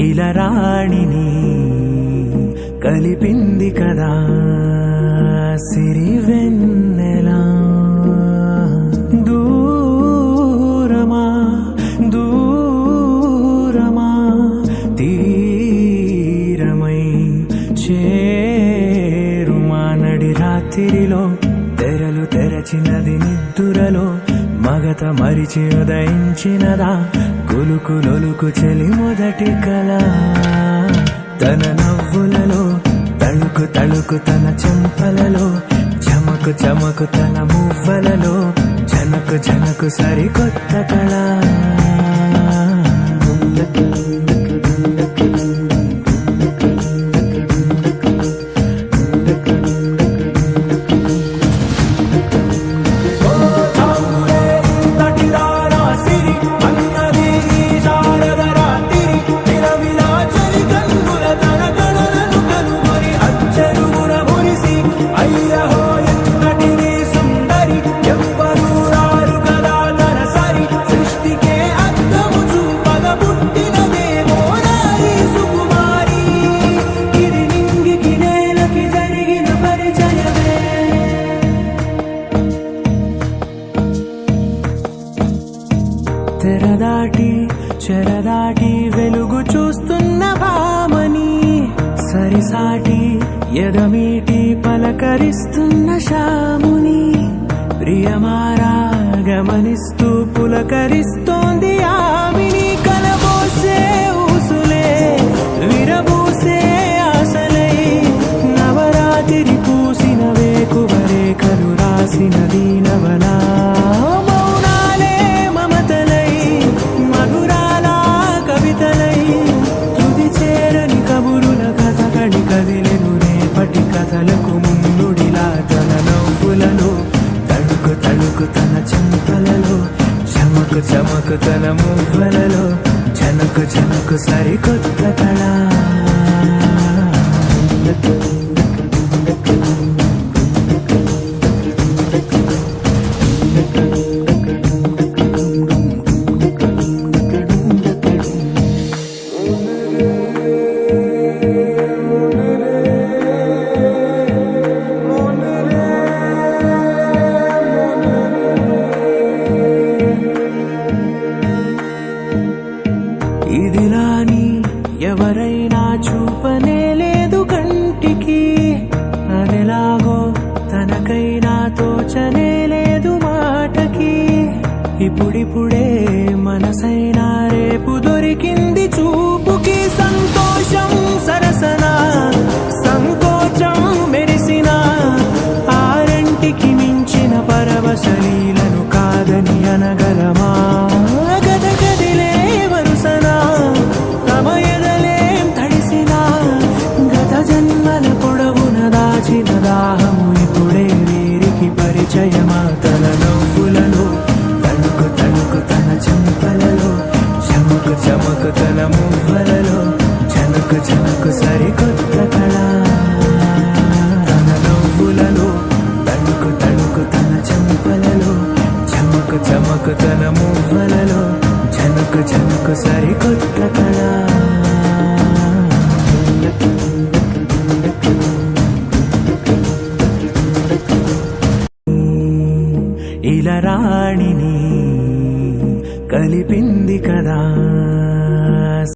ఇలరాణిని కలిపింది కదా సిరి వెన్నెలా. దూరమా దూరమా తీరమై చేరుమా నడి రాత్రిలో తెరలు తెరచినది నిద్దురలో మగత మరిచి ఉదయించినదా కులుకులొలుకు చెలి మొదటి కళ. తన నవ్వులలో తళుకు తళుకు తన చెంపలలో చమకు చమకు తన మువ్వలలో జనకు జనకు సరికొత్త కళ. తెరదాటి చెరదాటి వెలుగు చూస్తున్న భామని సరిసాటి ఎదమీటి పలకరిస్తున్న శాముని ప్రియమారా గమనిస్తూ పులకరిస్తోంది ఆవిని. కలబోసే ఊసులే విరబూసే ఆశలై నవరాత్రి పూసిన వేకువరేఖలు రాసిన దీనవనా. కదిలెను రేపటి కథలకు ముందుడిలా తన నవ్వులలో తడుకు తడుకు తన చెంపలలో చమకు చమకు తన మువ్వలలో జనకు జనకు సరికొత్త కళ. ఇదిలాని ఎవరైనా చూపనే లేదు కంటికి అదెలాగో తనకైనా తోచనే లేదు మాటకి. ఇప్పుడిప్పుడే మనసైనా రేపు దొరికింది చూపుకి. సంతోషం సరసన సంకోచం మెరిసిన ఆరంటికి మించిన పరవశలీలను కాదని అనగలమా. దాహము ఇప్పుడే వీరికి పరిచయమా. తన నవ్వులలో తణుకు తణుకు తన చెంపలలో చమకు చమకు తన మువ్వలలో జనకు జనకు సరికొత్త కళ. తన నవ్వులలో తణుకు తణుకు తన చెంపలలో చమకు చమకు తన మువ్వలలో జనకు జనకు సరికొత్త కళ.